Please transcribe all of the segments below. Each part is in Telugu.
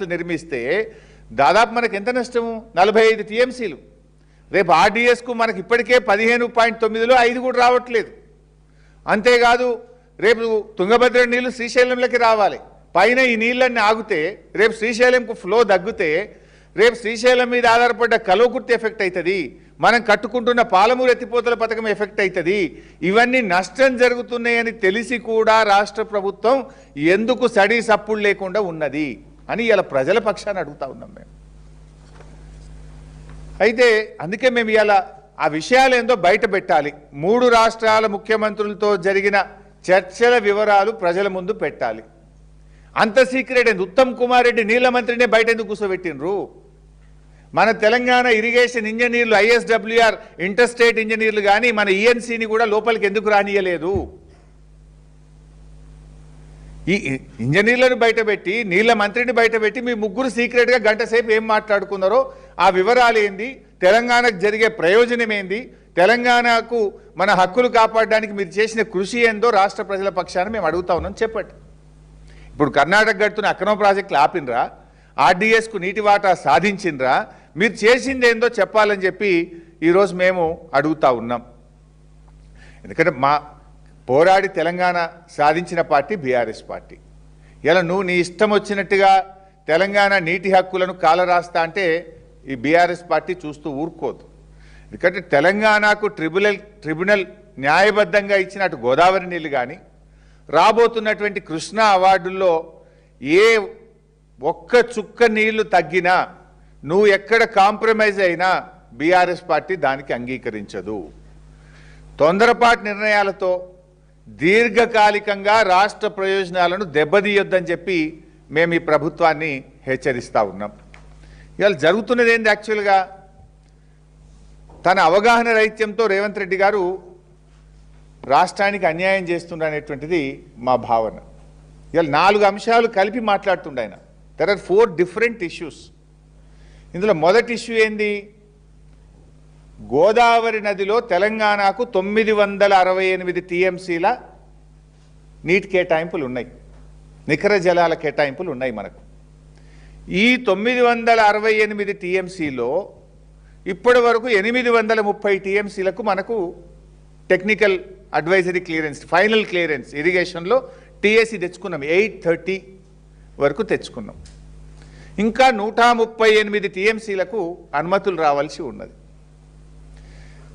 ప్రాజెక్టులు నిర్మిస్తే దాదాపు మనకు ఎంత నష్టము? 45 టీఎంసీలు. రేపు ఆర్డీఎస్కు మనకి ఇప్పటికే 15.9లో 5 కూడా రావట్లేదు. అంతేకాదు రేపు తుంగభద్ర నీళ్లు శ్రీశైలంలోకి రావాలి. పైన ఈ నీళ్ళన్నీ ఆగితే రేపు శ్రీశైలంకు ఫ్లో తగ్గితే రేపు శ్రీశైలం మీద ఆధారపడ్డ కల్వకుర్తి ఎఫెక్ట్ అవుతుంది, మనం కట్టుకుంటున్న పాలమూరు ఎత్తిపోతల పథకం ఎఫెక్ట్ అవుతుంది. ఇవన్నీ నష్టం జరుగుతున్నాయని తెలిసి కూడా రాష్ట్ర ప్రభుత్వం ఎందుకు సడీ సప్పుడు లేకుండా ఉన్నది అని ఇలా ప్రజల పక్షాన్ని అడుగుతా ఉన్నాం మేము. అయితే అందుకే మేము ఇలా ఆ విషయాలు ఏందో బయట పెట్టాలి. 3 రాష్ట్రాల ముఖ్యమంత్రులతో జరిగిన చర్చల వివరాలు ప్రజల ముందు పెట్టాలి. అంత సీక్రెట్ ఏంది? ఉత్తమ్ కుమార్ రెడ్డి నీళ్ల మంత్రినే బయట ఎందుకు కూర్చోబెట్టినరు? మన తెలంగాణ ఇరిగేషన్ ఇంజనీర్లు ISWR ఇంటర్స్టేట్ ఇంజనీర్లు కానీ మన ENCని కూడా లోపలికి ఎందుకు రానియలేదు? ఈ ఇంజనీర్లను బయటపెట్టి నీళ్ల మంత్రిని బయటపెట్టి మీ ముగ్గురు సీక్రెట్గా గంట సేపు ఏం మాట్లాడుకున్నారో ఆ వివరాలు ఏంది, తెలంగాణకు జరిగే ప్రయోజనం ఏంది, తెలంగాణకు మన హక్కులు కాపాడడానికి మీరు చేసిన కృషి ఏందో రాష్ట్ర ప్రజల పక్షాన మేము అడుగుతా ఉన్నాం, చెప్పండి. ఇప్పుడు కర్ణాటక గడుతున్న అక్రమ ప్రాజెక్టులు ఆపినరా? ఆర్డీఎస్కు నీటి వాటా సాధించినరా? మీరు చేసింది ఏందో చెప్పాలని చెప్పి ఈరోజు మేము అడుగుతా ఉన్నాం. ఎందుకంటే మా పోరాడి తెలంగాణ సాధించిన పార్టీ బీఆర్ఎస్ పార్టీ. ఇలా నువ్వు నీ ఇష్టం వచ్చినట్టుగా తెలంగాణ నీటి హక్కులను కాలరాస్తా అంటే ఈ బీఆర్ఎస్ పార్టీ చూస్తూ ఊరుకోదు. ఎందుకంటే తెలంగాణకు ట్రిబ్యునల్ న్యాయబద్ధంగా ఇచ్చిన అటు గోదావరి నీళ్ళు కానీ రాబోతున్నటువంటి కృష్ణా అవార్డుల్లో ఏ ఒక్క చుక్క నీళ్లు తగ్గినా నువ్వు ఎక్కడ కాంప్రమైజ్ అయినా బీఆర్ఎస్ పార్టీ దానికి అంగీకరించదు. తొందరపాటు నిర్ణయాలతో దీర్ఘకాలికంగా రాష్ట్ర ప్రయోజనాలను దెబ్బతీయొద్దని చెప్పి మేము ఈ ప్రభుత్వాన్ని హెచ్చరిస్తూ ఉన్నాం. ఇవాళ జరుగుతున్నది ఏంది? యాక్చువల్గా తన అవగాహన రహిత్యంతో రేవంత్ రెడ్డి గారు రాష్ట్రానికి అన్యాయం చేస్తుండనేటువంటిది మా భావన. ఇవాళ 4 అంశాలు కలిపి మాట్లాడుతుండే ఆయన. There are 4 different issues. ఇందులో మొదటి ఇష్యూ ఏంది? గోదావరి నదిలో తెలంగాణకు 968 టీఎంసీల నీటి కేటాయింపులు ఉన్నాయి, నికర జలాల కేటాయింపులు ఉన్నాయి మనకు. ఈ 968 టీఎంసీలో ఇప్పటి వరకు 830 టీఎంసీలకు మనకు technical advisory clearance, final clearance ఇరిగేషన్లో టీఎస్సీ తెచ్చుకున్నాం. 830 వరకు తెచ్చుకున్నాం. ఇంకా 138 టీఎంసీలకు అనుమతులు రావాల్సి ఉన్నది.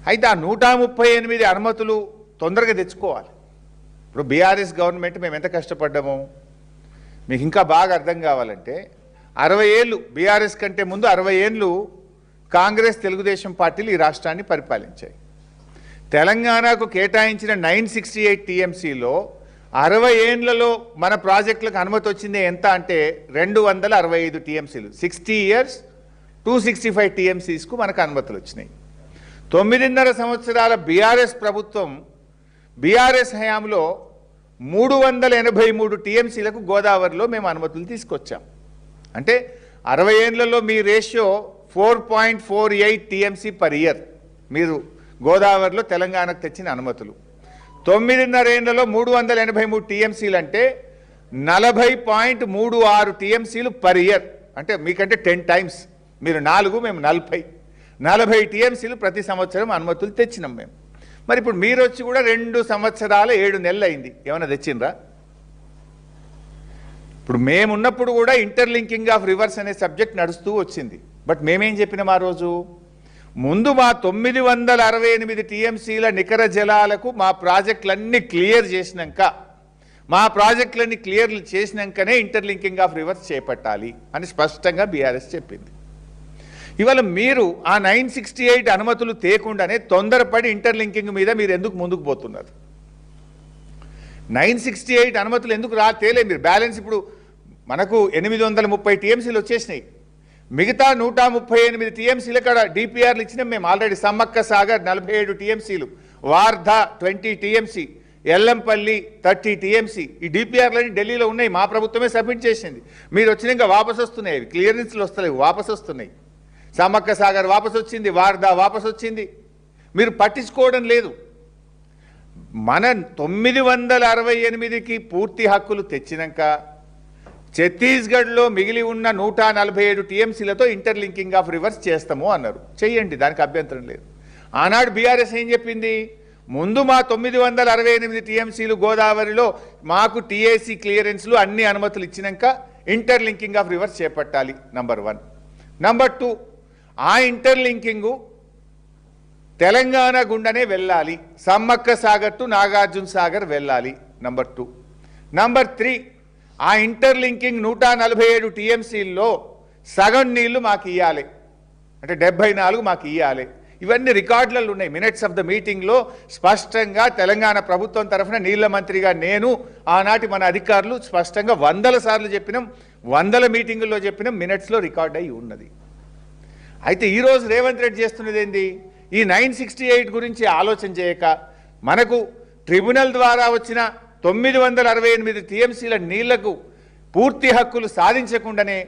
అయితే ఆ 138 అనుమతులు తొందరగా తెచ్చుకోవాలి. ఇప్పుడు బీఆర్ఎస్ గవర్నమెంట్ మేము ఎంత కష్టపడ్డామో మీకు ఇంకా బాగా అర్థం కావాలంటే 60 ఏళ్ళు బీఆర్ఎస్ కంటే ముందు 60 ఏళ్ళు కాంగ్రెస్ తెలుగుదేశం పార్టీలు ఈ రాష్ట్రాన్ని పరిపాలించాయి. తెలంగాణకు కేటాయించిన 968 టీఎంసీలో 60 ఏళ్లలో మన ప్రాజెక్టులకు అనుమతి వచ్చింది ఎంత అంటే 265 టీఎంసీలు. 60 ఇయర్స్ 265 టీఎంసీస్కు మనకు అనుమతులు వచ్చినాయి. 9.5 సంవత్సరాల బీఆర్ఎస్ ప్రభుత్వం బీఆర్ఎస్ హయాంలో 383 టీఎంసీలకు గోదావరిలో మేము అనుమతులు తీసుకొచ్చాం. అంటే 60 ఏళ్లలో మీ రేషియో 4.48 టీఎంసీ పర్ ఇయర్ మీరు గోదావరిలో తెలంగాణకు తెచ్చిన అనుమతులు. 9.5 ఏళ్లలో 383 టీఎంసీలు అంటే 40.36 టీఎంసీలు పర్ ఇయర్. అంటే మీకంటే 10 టైమ్స్. మీరు 4, మేము 40 టీఎంసీలు ప్రతి సంవత్సరం అనుమతులు తెచ్చినాం మేము. మరి ఇప్పుడు మీరు వచ్చి కూడా 2 సంవత్సరాల 7 నెలలు అయింది, ఏమైనా తెచ్చిండ్రా? ఇప్పుడు మేమున్నప్పుడు కూడా ఇంటర్లింకింగ్ ఆఫ్ రివర్స్ అనే సబ్జెక్ట్ నడుస్తూ వచ్చింది. బట్ మేమేం చెప్పినాం ఆ రోజు? ముందు మా 968 టీఎంసీల నికర జలాలకు మా ప్రాజెక్టులన్నీ క్లియర్ చేసినాక, మా ప్రాజెక్టులన్నీ క్లియర్ చేసినాకనే ఇంటర్లింకింగ్ ఆఫ్ రివర్స్ చేపట్టాలి అని స్పష్టంగా బీఆర్ఎస్ చెప్పింది. ఇవాళ మీరు ఆ 968 అనుమతులు తేకుండానే తొందరపడి ఇంటర్లింకింగ్ మీద మీరు ఎందుకు ముందుకు పోతున్నారు? 968 అనుమతులు ఎందుకు తేలే మీరు? బ్యాలెన్స్ ఇప్పుడు మనకు 830 టీఎంసీలు వచ్చేసినాయి. మిగతా 138 టీఎంసీలు ఇక్కడ డిపిఆర్లు ఇచ్చినాం మేము ఆల్రెడీ. సమ్మక్క సాగర్ 47 టీఎంసీలు, వార్ధా 20 టీఎంసీ, ఎల్లంపల్లి 30 టీఎంసీ. ఈ డిపిఆర్లన్నీ ఢిల్లీలో ఉన్నాయి, మా ప్రభుత్వమే సబ్మిట్ చేసింది. మీరు వచ్చినాక వాపసు వస్తున్నాయి, అవి క్లియరెన్స్లు వస్తలేవు, వాపసు వస్తున్నాయి. సమ్మక్క సాగర్ వాపసు వచ్చింది, వార్ధా వాపసు వచ్చింది. మీరు పట్టించుకోవడం లేదు. మన 968కి పూర్తి హక్కులు తెచ్చినాక ఛత్తీస్గఢ్లో మిగిలి ఉన్న 147 టీఎంసీలతో ఇంటర్లింకింగ్ ఆఫ్ రివర్స్ చేస్తాము అన్నారు. చెయ్యండి, దానికి అభ్యంతరం లేదు. ఆనాడు బీఆర్ఎస్ ఏం చెప్పింది? ముందు మా 968 టీఎంసీలు గోదావరిలో మాకు టీఏసీ క్లియరెన్స్లు అన్ని అనుమతులు ఇచ్చినాక ఇంటర్లింకింగ్ ఆఫ్ రివర్స్ చేపట్టాలి. నంబర్ 1. నంబర్ 2, ఆ ఇంటర్లింకింగు తెలంగాణ గుండనే వెళ్ళాలి. సమ్మక్క సాగర్ టు నాగార్జున సాగర్ వెళ్ళాలి. నంబర్ 2. నంబర్ 3, ఆ ఇంటర్లింకింగ్ 147 టీఎంసీల్లో సగం నీళ్లు మాకు ఇవ్వాలి, అంటే 74 మాకు ఇవ్వాలి. ఇవన్నీ రికార్డులలో ఉన్నాయి. మినిట్స్ ఆఫ్ ద మీటింగ్లో స్పష్టంగా తెలంగాణ ప్రభుత్వం తరఫున నీళ్ల మంత్రిగా నేను, ఆనాటి మన అధికారులు స్పష్టంగా 100 సార్లు చెప్పినాం, 100 మీటింగుల్లో చెప్పినాం, మినిట్స్లో రికార్డ్ అయి ఉన్నది. అయితే ఈరోజు రేవంత్ రెడ్డి చేస్తున్నది ఏంది? ఈ 968 గురించి ఆలోచన చేయక మనకు ట్రిబ్యునల్ ద్వారా వచ్చిన 968 టీఎంసీల నీళ్లకు పూర్తి హక్కులు సాధించకుండానే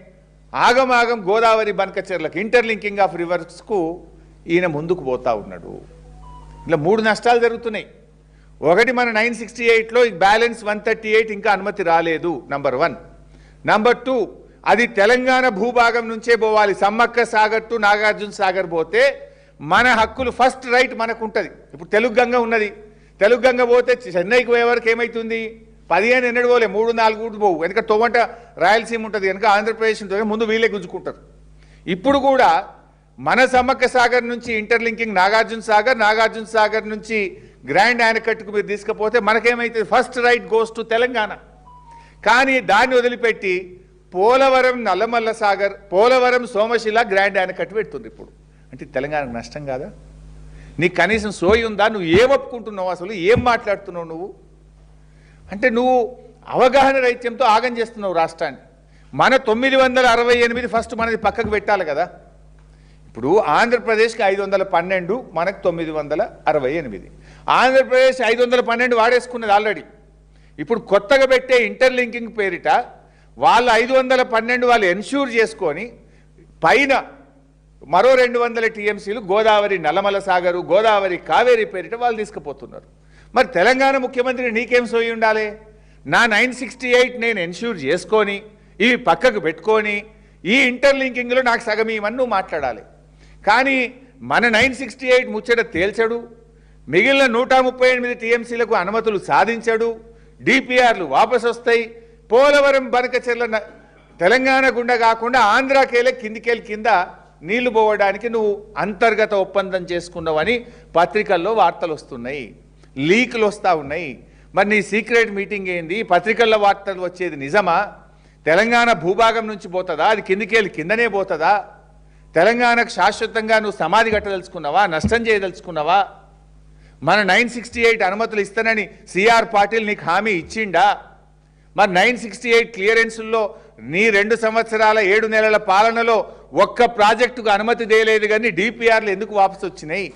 ఆగమాగం గోదావరి బనకచెర్లకు ఇంటర్లింకింగ్ ఆఫ్ రివర్స్కు ఈయన ముందుకు పోతా ఉన్నాడు. ఇలా 3 నష్టాలు జరుగుతున్నాయి. ఒకటి, మన 968లో బ్యాలెన్స్ 138 ఇంకా అనుమతి రాలేదు. నంబర్ 1. నంబర్ 2, అది తెలంగాణ భూభాగం నుంచే పోవాలి. సమ్మక్క సాగర్ టు నాగార్జున సాగర్ పోతే మన హక్కులు ఫస్ట్ రైట్ మనకు ఉంటుంది. ఇప్పుడు తెలుగు గంగ ఉన్నది, తెలుగు గంగ పోతే చెన్నైకి పోయే వరకు ఏమవుతుంది? 15 ఎన్నడు పోలే, 3-4 పోవు. వెనక తొవ్వంట రాయలసీమ ఉంటుంది, వెనక ఆంధ్రప్రదేశ్ ఉంటుంది, ముందు వీళ్ళే గుంజుకుంటారు. ఇప్పుడు కూడా మన సమ్మక్క సాగర్ నుంచి ఇంటర్లింకింగ్ నాగార్జున సాగర్, నాగార్జున సాగర్ నుంచి గ్రాండ్ యానకట్టుకు మీరు తీసుకుపోతే మనకేమైతుంది? First right goes to Telangana. కానీ దాన్ని వదిలిపెట్టి పోలవరం నల్లమల్ల సాగర్, పోలవరం సోమశిల గ్రాండ్ యానకట్టు పెడుతుంది. ఇప్పుడు అంటే తెలంగాణకు నష్టం కాదా? నీకు కనీసం సోయి ఉందా? నువ్వు ఏం ఒప్పుకుంటున్నావు? అసలు ఏం మాట్లాడుతున్నావు నువ్వు? అంటే నువ్వు అవగాహన రైత్యంతో ఆగం చేస్తున్నావు రాష్ట్రాన్ని. మన 968 ఫస్ట్ మనది పక్కకు పెట్టాలి కదా. ఇప్పుడు ఆంధ్రప్రదేశ్కి 512, మనకు 968. ఆంధ్రప్రదేశ్ 512 వాడేసుకున్నది ఆల్రెడీ. ఇప్పుడు కొత్తగా పెట్టే ఇంటర్లింకింగ్ పేరిట వాళ్ళు 512 వాళ్ళు ఎన్ష్యూర్ చేసుకొని పైన మరో 200 టీఎంసీలు గోదావరి నల్లమల సాగరు, గోదావరి కావేరి పేరిట వాళ్ళు తీసుకుపోతున్నారు. మరి తెలంగాణ ముఖ్యమంత్రి నీకేం సోయి ఉండాలి? నా 968 నేను ఎన్ష్యూర్ చేసుకొని ఇవి పక్కకు పెట్టుకొని ఈ ఇంటర్లింకింగ్లో నాకు సగం ఇవన్నీ నువ్వు మాట్లాడాలి. కానీ మన 968 ముచ్చట తేల్చడు, మిగిలిన 138 టీఎంసీలకు అనుమతులు సాధించడు, డిపిఆర్లు వాపసు వస్తాయి. పోలవరం బనకచెర్ల తెలంగాణ గుండా కాకుండా ఆంధ్రాకేలే కిందికేళ్ళ కింద నీళ్లు పోవడానికి నువ్వు అంతర్గత ఒప్పందం చేసుకున్నావని పత్రికల్లో వార్తలు వస్తున్నాయి, లీకులు వస్తూ ఉన్నాయి. మరి నీ సీక్రెట్ మీటింగ్ ఏంది? పత్రికల్లో వార్తలు వచ్చేది నిజమా? తెలంగాణ భూభాగం నుంచి పోతుందా? అది కిందికేళ్ళి కిందనే పోతుందా? తెలంగాణకు శాశ్వతంగా నువ్వు సమాధి కట్టదలుచుకున్నావా? నష్టం చేయదలుచుకున్నావా? మన 968 అనుమతులు ఇస్తానని సిఆర్ పాటిల్ నీకు హామీ ఇచ్చిండా? మరి 968 క్లియరెన్సుల్లో నీ 2 సంవత్సరాల 7 నెలల పాలనలో ఒక్క ప్రాజెక్టుకు అనుమతి దేలేదు, కానీ డిపిఆర్లు ఎందుకు వాపసు వచ్చినాయి?